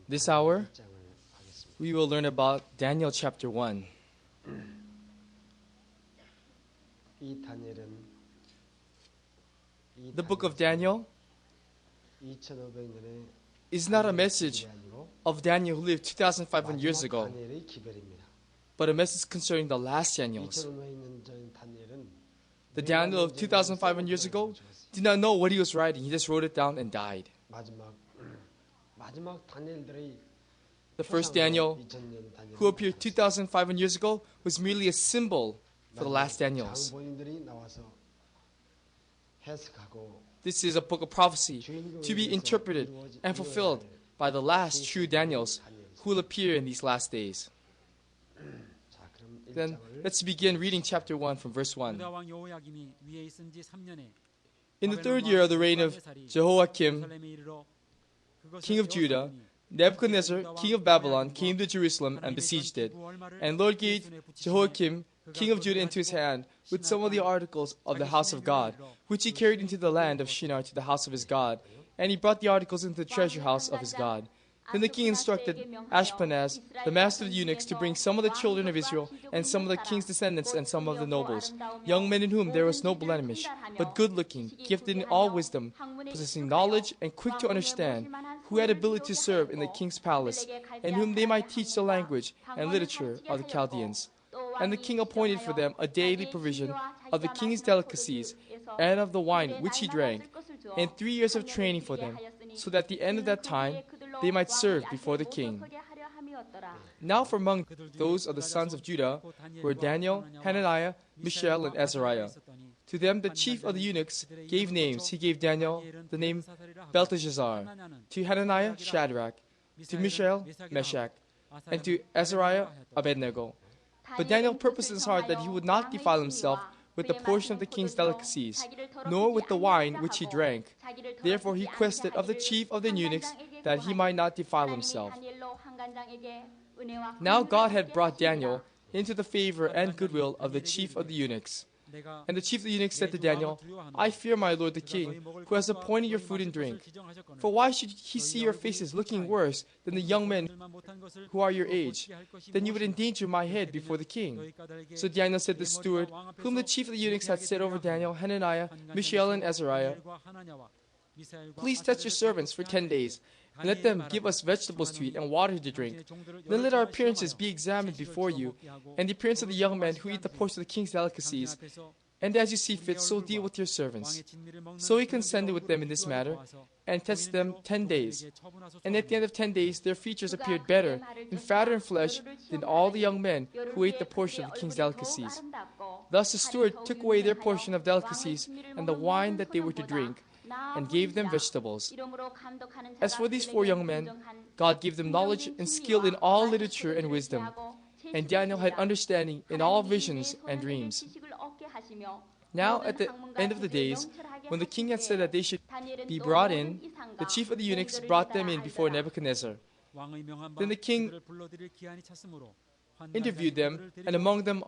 This hour, we will learn about Daniel chapter 1. The book of Daniel is not a message of Daniel who lived 2,500 years ago, but a message concerning the last Daniels. The Daniel of 2,500 years ago did not know what he was writing. He just wrote it down and died. The first Daniel, who appeared 2,500 years ago, was merely a symbol for the last Daniels. This is a book of prophecy to be interpreted and fulfilled by the last true Daniels who will appear in these last days. Then let's begin reading chapter 1 from verse 1. In the third year of the reign of Jehoiakim, king of Judah, Nebuchadnezzar, king of Babylon, came to Jerusalem and besieged it. And Lord gave Jehoiakim, king of Judah, into his hand with some of the articles of the house of God, which he carried into the land of Shinar to the house of his God. And he brought the articles into the treasure house of his God. Then the king instructed Ashpenaz, the master of the eunuchs, to bring some of the children of Israel, and some of the king's descendants, and some of the nobles, young men in whom there was no blemish, but good-looking, gifted in all wisdom, possessing knowledge, and quick to understand, who had ability to serve in the king's palace, and whom they might teach the language and literature of the Chaldeans. And the king appointed for them a daily provision of the king's delicacies, and of the wine which he drank, and 3 years of training for them, so that at the end of that time they might serve before the king. Now from among those of the sons of Judah were Daniel, Hananiah, Mishael, and Azariah. To them the chief of the eunuchs gave names. He gave Daniel the name Belteshazzar, to Hananiah Shadrach, to Mishael Meshach, and to Azariah Abednego. But Daniel purposed in his heart that he would not defile himself with the portion of the king's delicacies, nor with the wine which he drank. Therefore he requested of the chief of the eunuchs that he might not defile himself. Now God had brought Daniel into the favor and goodwill of the chief of the eunuchs. And the chief of the eunuchs said to Daniel, I fear my lord the king, who has appointed your food and drink. For why should he see your faces looking worse than the young men who are your age? Then you would endanger my head before the king. So Daniel said to the steward, whom the chief of the eunuchs had set over Daniel, Hananiah, Mishael, and Azariah, please test your servants for 10 days, and let them give us vegetables to eat and water to drink. Then let our appearances be examined before you, and the appearance of the young men who eat the portion of the king's delicacies. And as you see fit, so deal with your servants. So he consented with them in this matter, and tested them 10 days. And at the end of 10 days, their features appeared better, and fatter in flesh, than all the young men who ate the portion of the king's delicacies. Thus the steward took away their portion of delicacies, and the wine that they were to drink, and gave them vegetables. As for these 4 young men, God gave them knowledge and skill in all literature and wisdom. And Daniel had understanding in all visions and dreams. Now at the end of the days, when the king had said that they should be brought in, the chief of the eunuchs brought them in before Nebuchadnezzar. Then the king interviewed them, and among them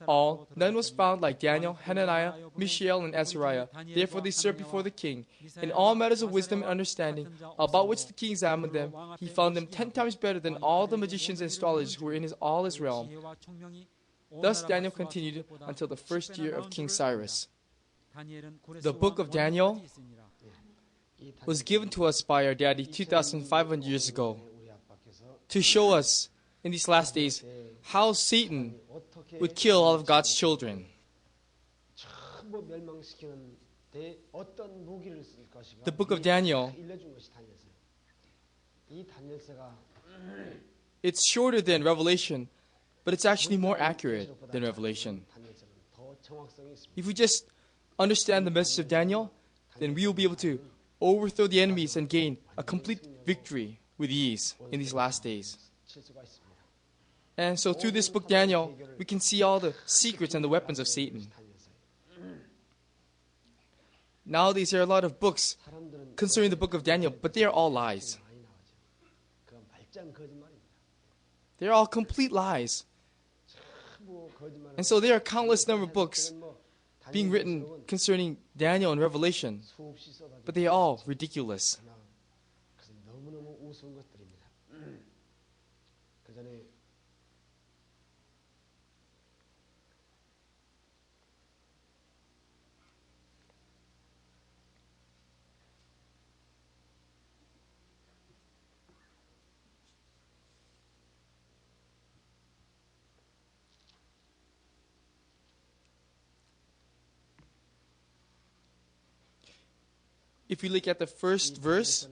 all, none was found like Daniel, Hananiah, Mishael, and Azariah. Therefore they served before the king. In all matters of wisdom and understanding, about which the king examined them, he found them 10 times better than all the magicians and astrologers who were in all his realm. Thus Daniel continued until the first year of King Cyrus. The book of Daniel was given to us by our daddy 2,500 years ago to show us in these last days how Satan would kill all of God's children. The book of Daniel, it's shorter than Revelation, but it's actually more accurate than Revelation. If we just understand the message of Daniel, then we will be able to overthrow the enemies and gain a complete victory with ease in these last days. And so through this book, Daniel, we can see all the secrets and the weapons of Satan. Nowadays, there are a lot of books concerning the book of Daniel, but they are all lies. They're all complete lies. And so there are countless number of books being written concerning Daniel and Revelation, but they are all ridiculous. if you look at the first verse,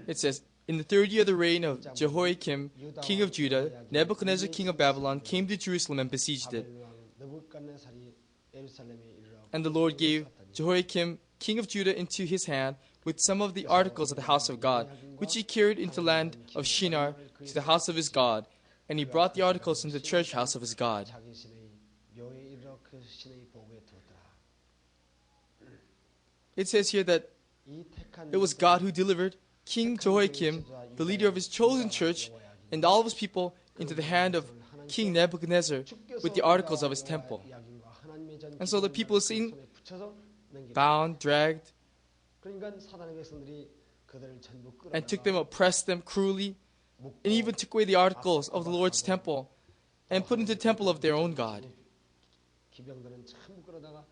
it says, in the third year of the reign of Jehoiakim, king of Judah, Nebuchadnezzar, king of Babylon, came to Jerusalem and besieged it. And the Lord gave Jehoiakim, king of Judah, into his hand with some of the articles of the house of God, which he carried into the land of Shinar to the house of his God. And he brought the articles into the treasure house of his God. It says here that it was God who delivered King Jehoiakim, the leader of his chosen church, and all of his people into the hand of King Nebuchadnezzar with the articles of his temple. And so the people of Satan, bound, dragged, and took them, oppressed them cruelly, and even took away the articles of the Lord's temple and put into the temple of their own God.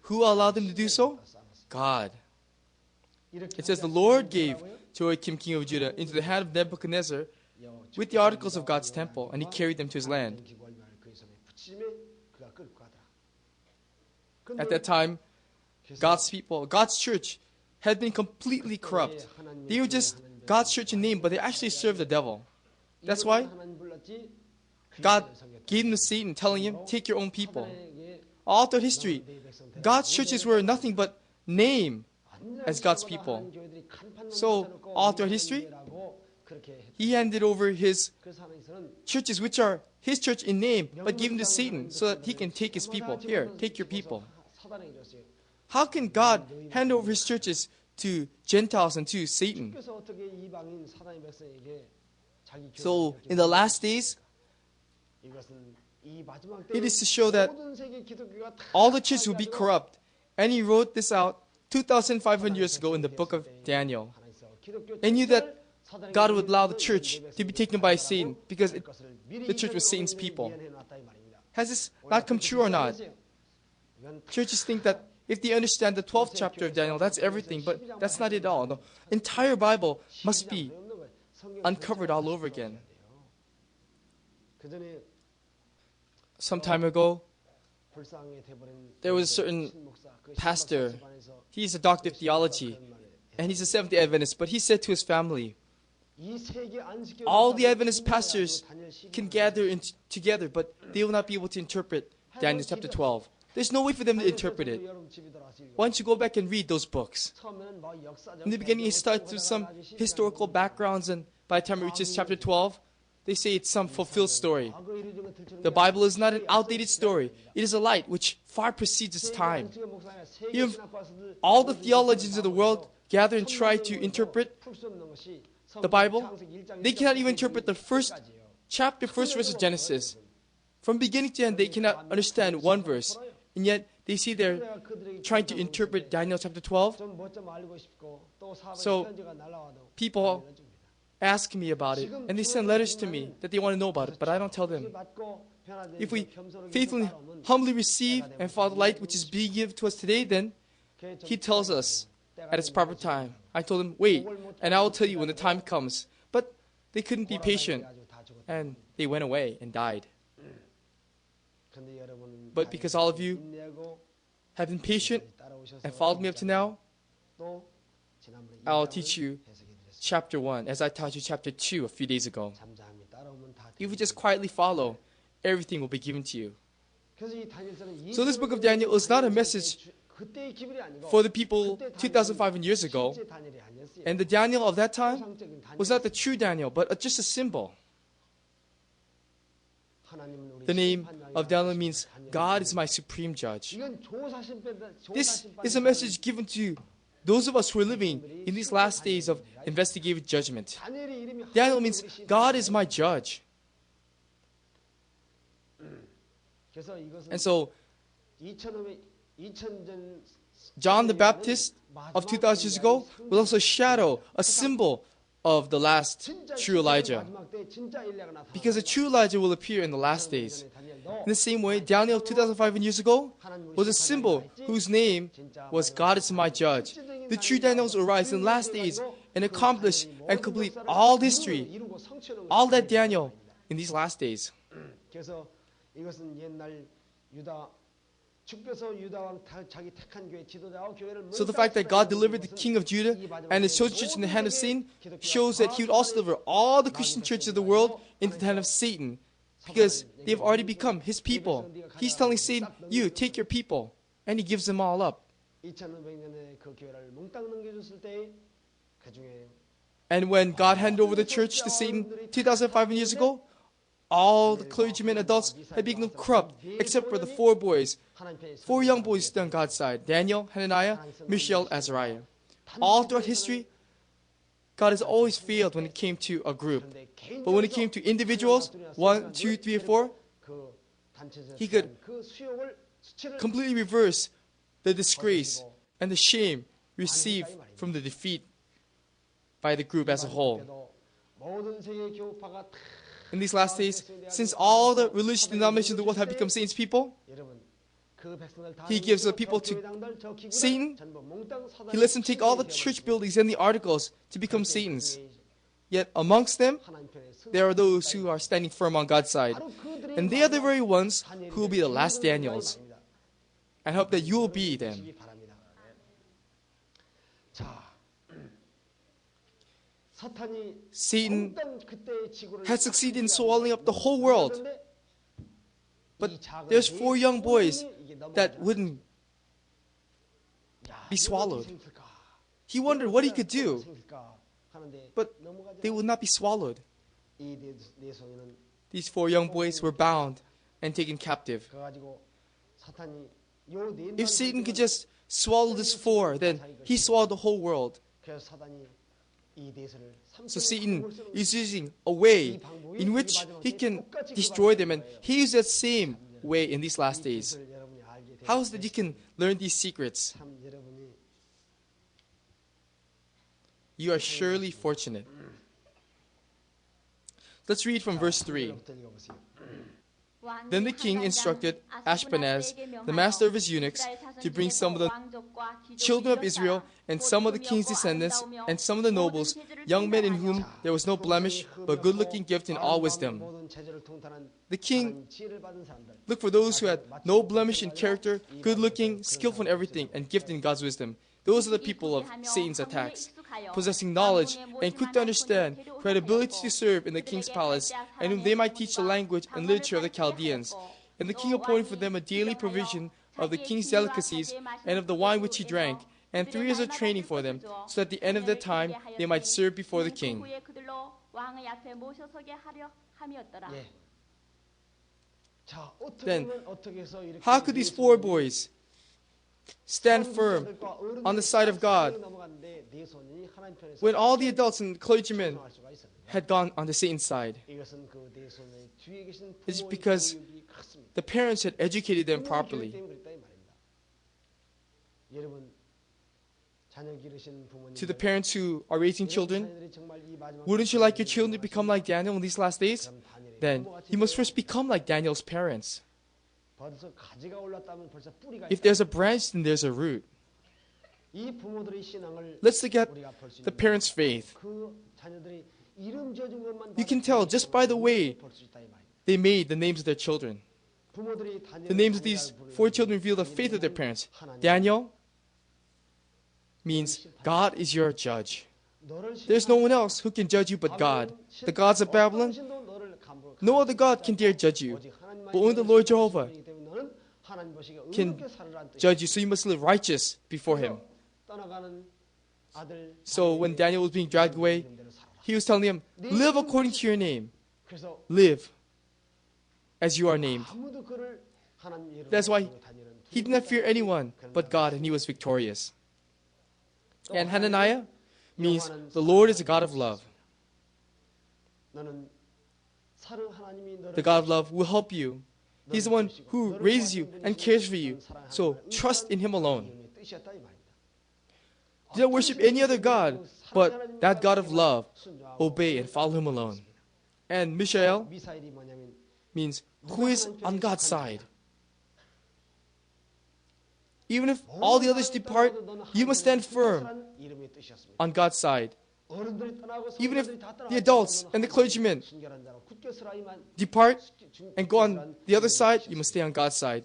Who allowed them to do so? God. It says the Lord gave Jehoiakim, king of Judah, into the hand of Nebuchadnezzar with the articles of God's temple, and he carried them to his land. At that time, God's people, God's church, had been completely corrupt. They were just God's church in name, but they actually served the devil. That's why God gave them to Satan, telling him, take your own people. All through history, God's churches were nothing but name as God's people. So, all throughout history, he handed over his churches, which are his church in name, but gave them to Satan so that he can take his people. Here, take your people. How can God hand over his churches to Gentiles and to Satan? So, in the last days, it is to show that all the churches will be corrupt. And he wrote this out 2,500 years ago in the book of Daniel. And knew that God would allow the church to be taken by Satan because the church was Satan's people. Has this not come true or not? Churches think that if they understand the 12th chapter of Daniel, that's everything, but that's not it all. The entire Bible must be uncovered all over again. Some time ago, there was a certain pastor. He's a doctor of theology, and he's a Seventh-day Adventist, but he said to his family, all the Adventist pastors can gather together, but they will not be able to interpret Daniel chapter 12. There's no way for them to interpret it. Why don't you go back and read those books? In the beginning, he starts with some historical backgrounds, and by the time it reaches chapter 12, they say it's some fulfilled story. The Bible is not an outdated story. It is a light which far precedes its time. If all the theologians of the world gather and try to interpret the Bible, they cannot even interpret the first chapter, first verse of Genesis. From beginning to end, they cannot understand one verse. And yet, they see they're trying to interpret Daniel chapter 12. So, people ask me about it, and they send letters to me that they want to know about it, but I don't tell them. If we faithfully, humbly receive and follow the light which is being given to us today, then he tells us at its proper time. I told them, wait, and I will tell you when the time comes. But they couldn't be patient, and they went away and died. But because all of you have been patient and followed me up to now, I'll teach you chapter 1 as I taught you chapter 2 a few days ago. If you just quietly follow, everything will be given to you. So this book of Daniel is not a message for the people 2,500 years ago. And the Daniel of that time was not the true Daniel, but just a symbol. The name of Daniel means God is my supreme judge. This is a message given to those of us who are living in these last days of investigative judgment. Daniel means God is my judge. And so, John the Baptist of 2,000 years ago was also a shadow, a symbol of the last true Elijah. Because the true Elijah will appear in the last days. In the same way, Daniel 2,500 years ago was a symbol whose name was God is my judge. The true Daniels will arise in the last days and accomplish and complete all history, all that Daniel in these last days. So the fact that God delivered the king of Judah and his chosen church in the hand of Satan shows that he would also deliver all the Christian churches of the world into the hand of Satan, because they've already become his people. He's telling Satan, you, take your people. And he gives them all up. And when God handed over the church to Satan 2,500 years ago, all the clergymen, adults had become corrupt, except for the four young boys stood on God's side: Daniel, Hananiah, Mishael, Azariah. All throughout history, God has always failed when it came to a group. But when it came to individuals, 1, 2, 3, or 4, he could completely reverse the disgrace and the shame received from the defeat by the group as a whole. In these last days, since all the religious denominations of the world have become Satan's people, he gives the people to Satan. He lets them take all the church buildings and the articles to become Satan's. Yet amongst them, there are those who are standing firm on God's side. And they are the very ones who will be the last Daniels. I hope that you will be them. Satan had succeeded in swallowing up the whole world. But there's 4 young boys that wouldn't be swallowed. He wondered what he could do, but they would not be swallowed. These 4 young boys were bound and taken captive. If Satan could just swallow these 4, then he swallowed the whole world. So Satan is using a way in which he can destroy them, and he uses that same way in these last days. How is it that you can learn these secrets? You are surely fortunate. Let's read from verse 3. Then the king instructed Ashpenaz, the master of his eunuchs, to bring some of the children of Israel and some of the king's descendants and some of the nobles, young men in whom there was no blemish, but good-looking, gifted in all wisdom. The king looked for those who had no blemish in character, good-looking, skillful in everything, and gifted in God's wisdom. Those are the people of Satan's attacks, possessing knowledge and quick to understand, who had ability to serve in the king's palace, and whom they might teach the language and literature of the Chaldeans. And the king appointed for them a daily provision of the king's delicacies and of the wine which he drank, and 3 years of training for them, so that at the end of their time they might serve before the king. Then, how could these 4 boys stand firm on the side of God when all the adults and clergymen had gone on the Satan's side? It's because the parents had educated them properly. To the parents who are raising children, wouldn't you like your children to become like Daniel in these last days? Then you must first become like Daniel's parents. If there's a branch, then there's a root. Let's look at the parents' faith. You can tell just by the way they made the names of their children. The names of these 4 children reveal the faith of their parents. Daniel means God is your judge. There's no one else who can judge you but God. The gods of Babylon, no other God can dare judge you, but only the Lord Jehovah can judge you, so you must live righteous before Him. So when Daniel was being dragged away, he was telling him, live according to your name. Live as you are named. That's why he did not fear anyone but God, and he was victorious. And Hananiah means the Lord is a God of love. The God of love will help you. He's the one who raises you and cares for you. So trust in Him alone. Do not worship any other God, but that God of love. Obey and follow Him alone. And Mishael means who is on God's side. Even if all the others depart, you must stand firm on God's side. Even if the adults and the clergymen depart and go on the other side, you must stay on God's side.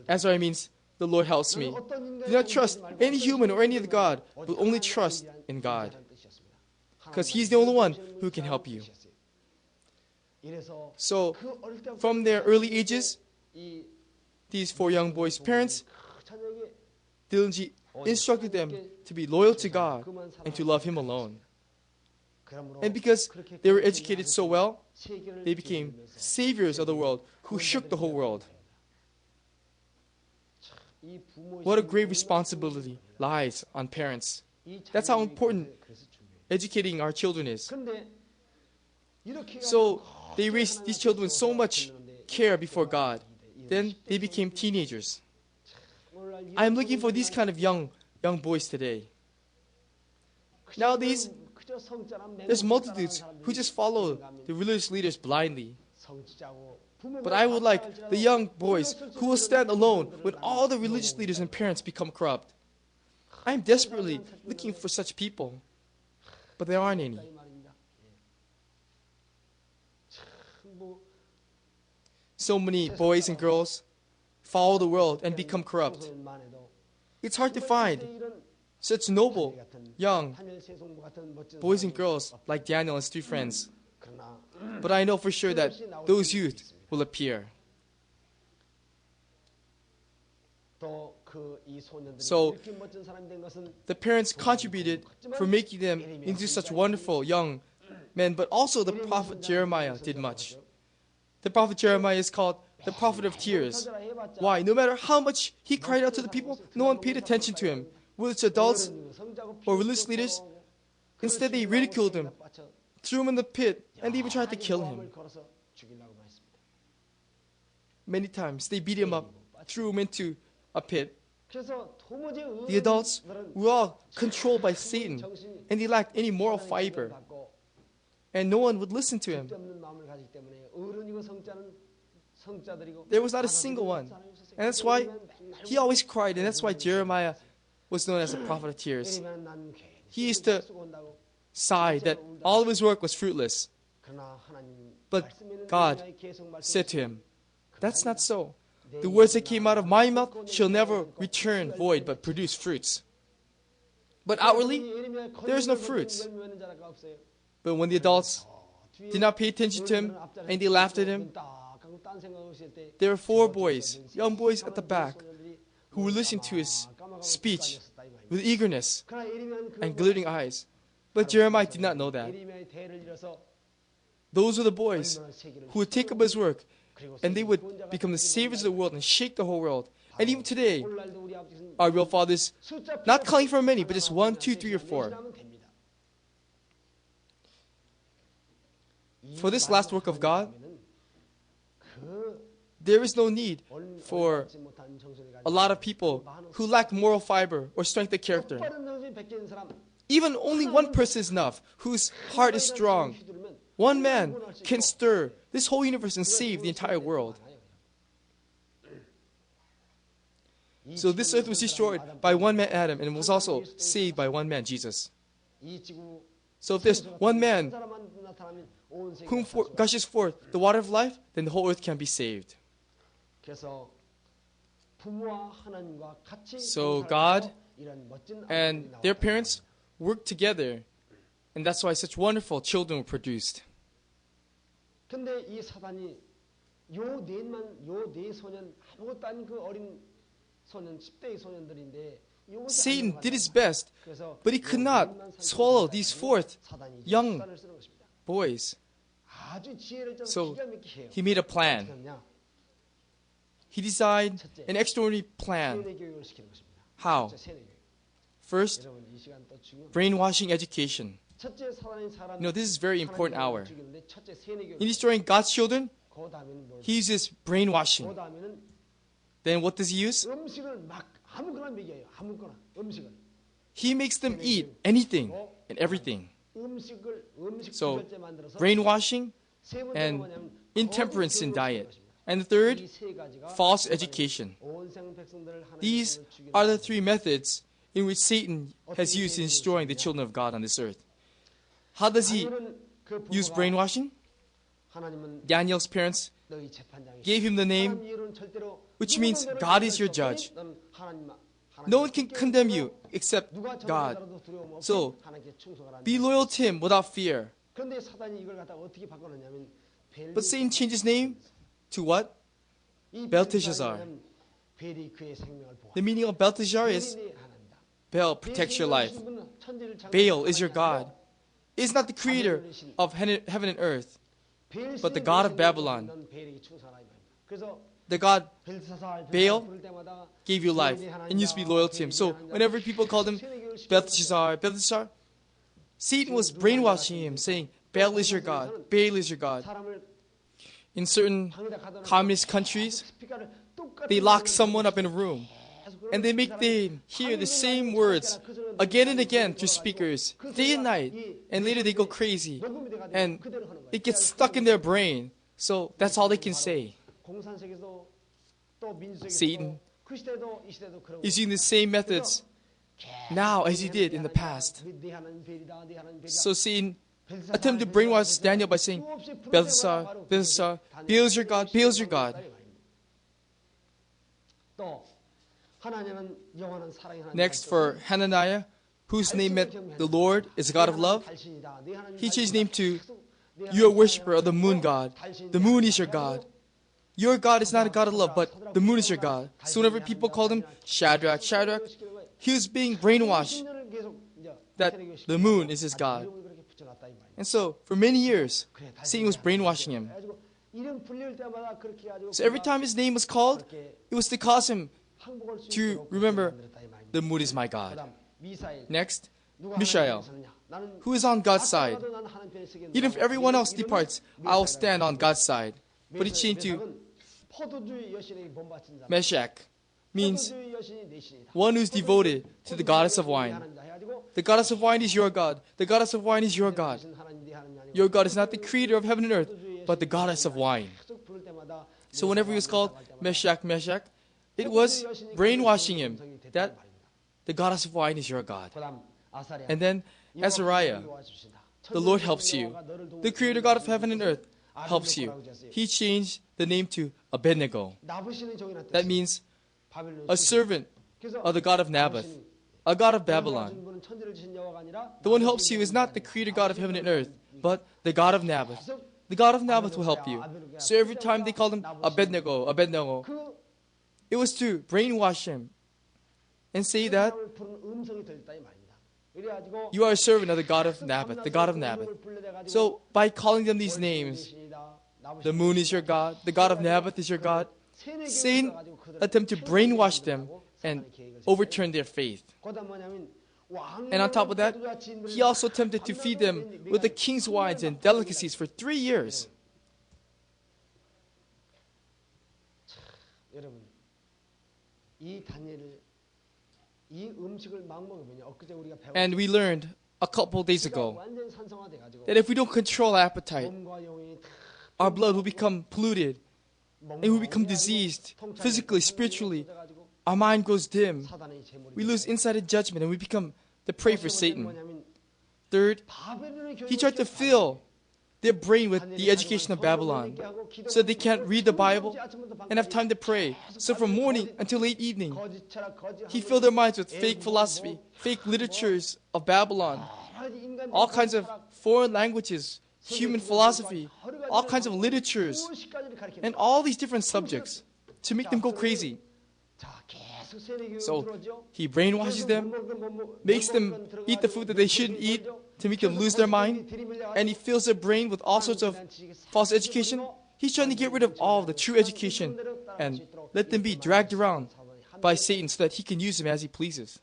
Azariah means the Lord helps me. Do not trust any human or any other God, but only trust in God, because He's the only one who can help you. So, from their early ages, these 4 young boys' parents diligently instructed them to be loyal to God and to love Him alone. And because they were educated so well, they became saviors of the world who shook the whole world. What a great responsibility lies on parents. That's how important educating our children is. So they raised these children with so much care before God. Then they became teenagers. I'm looking for these kind of young boys today. Nowadays, there's multitudes who just follow the religious leaders blindly. But I would like the young boys who will stand alone when all the religious leaders and parents become corrupt. I'm desperately looking for such people, but there aren't any. So many boys and girls follow the world and become corrupt. It's hard to find such noble, young boys and girls like Daniel and his 3 friends. But I know for sure that those youth will appear. So the parents contributed for making them into such wonderful young men, but also the prophet Jeremiah did much. The prophet Jeremiah is called the prophet of tears. Why? No matter how much he cried out to the people, no one paid attention to him. Whether it's adults or religious leaders, instead they ridiculed him, threw him in the pit, and even tried to kill him. Many times they beat him up, threw him into a pit. The adults were all controlled by Satan, and they lacked any moral fiber. And no one would listen to him. There was not a single one. And that's why he always cried, and that's why Jeremiah was known as the prophet of tears. He used to sigh that all of his work was fruitless. But God said to him, "That's not so. The words that came out of my mouth shall never return void, but produce fruits." But outwardly, there is no fruits. But when the adults did not pay attention to him and they laughed at him, there were 4 boys, young boys at the back, who were listening to his speech with eagerness and glittering eyes. But Jeremiah did not know that. Those were the boys who would take up his work, and they would become the saviors of the world and shake the whole world. And even today, our real fathers, not calling for many, but just 1, 2, 3, or 4. For this last work of God, there is no need for a lot of people who lack moral fiber or strength of character. Even only one person is enough, whose heart is strong. One man can stir this whole universe and save the entire world. So this earth was destroyed by one man, Adam, and was also saved by one man, Jesus. So if there's one man whom gushes forth the water of life, then the whole earth can be saved. So God and their parents worked together, and that's why such wonderful children were produced. Satan did his best, but he could not swallow these 4 young boys. So he made a plan. He designed an extraordinary plan. How? First, brainwashing education. This is a very important hour. In destroying God's children, he uses brainwashing. Then what does he use? He makes them eat anything and everything. So, brainwashing and intemperance in diet. And the third, false education. These are the 3 methods in which Satan has used in destroying the children of God on this earth. How does he use brainwashing? Daniel's parents gave him the name which means God is your judge. No one can condemn you except God. So, be loyal to Him without fear. But Satan changed his name to what? Belteshazzar. The meaning of Belteshazzar is Baal protects your life. Baal is your God. He is not the creator of heaven and earth, but the God of Babylon. The God Baal gave you life, and you used to be loyal to him. So whenever people called him Belteshazzar, Belteshazzar, Satan was brainwashing him, saying, Baal is your God, Baal is your God. In certain communist countries, they lock someone up in a room, and they make them hear the same words again and again through speakers, day and night, and later they go crazy, and it gets stuck in their brain, so that's all they can say. Satan is using the same methods now as he did in the past. So Satan attempted to brainwash Daniel by saying, Belteshazzar, Belteshazzar, Baal is your God, Baal is your God. Next, for Hananiah, whose name meant the Lord is a God of love, he changed his name to, you are a worshiper of the moon god. The moon is your God. Your God is not a God of love, but the moon is your God. So whenever people called him Shadrach, he was being brainwashed that the moon is his God. And so, for many years, Satan was brainwashing him. So every time his name was called, it was to cause him to remember, the moon is my God. Next, Mishael, who is on God's side. Even if everyone else departs, I will stand on God's side. But he changed to Meshach, means one who is devoted to the goddess of wine. The goddess of wine is your God. The goddess of wine is your God. Your God is not the creator of heaven and earth, but the goddess of wine. So whenever he was called Meshach, Meshach, it was brainwashing him that the goddess of wine is your God. And then Azariah, the Lord helps you. The creator God of heaven and earth helps you. He changed the name to Abednego. That means a servant of the God of Naboth, a God of Babylon. The one who helps you is not the creator God of heaven and earth, but the God of Naboth. The God of Naboth will help you. So every time they called him Abednego, Abednego, it was to brainwash him and say that you are a servant of the God of Naboth, the God of Naboth. So by calling them these names, the moon is your God, the God of Naboth is your God, Satan attempted to brainwash them and overturn their faith. And on top of that, he also attempted to feed them with the king's wines and delicacies for 3 years. And we learned a couple days ago that if we don't control appetite, our blood will become polluted and we will become diseased physically, spiritually. Our mind goes dim. We lose insighted judgment and we become the prey for Satan. Third, he tried to fill their brain with the education of Babylon so they can't read the Bible and have time to pray. So from morning until late evening, he filled their minds with fake philosophy, fake literatures of Babylon, all kinds of foreign languages, human philosophy, all kinds of literatures, and all these different subjects to make them go crazy. So he brainwashes them, makes them eat the food that they shouldn't eat to make them lose their mind, and he fills their brain with all sorts of false education. He's trying to get rid of all the true education and let them be dragged around by Satan so that he can use them as he pleases.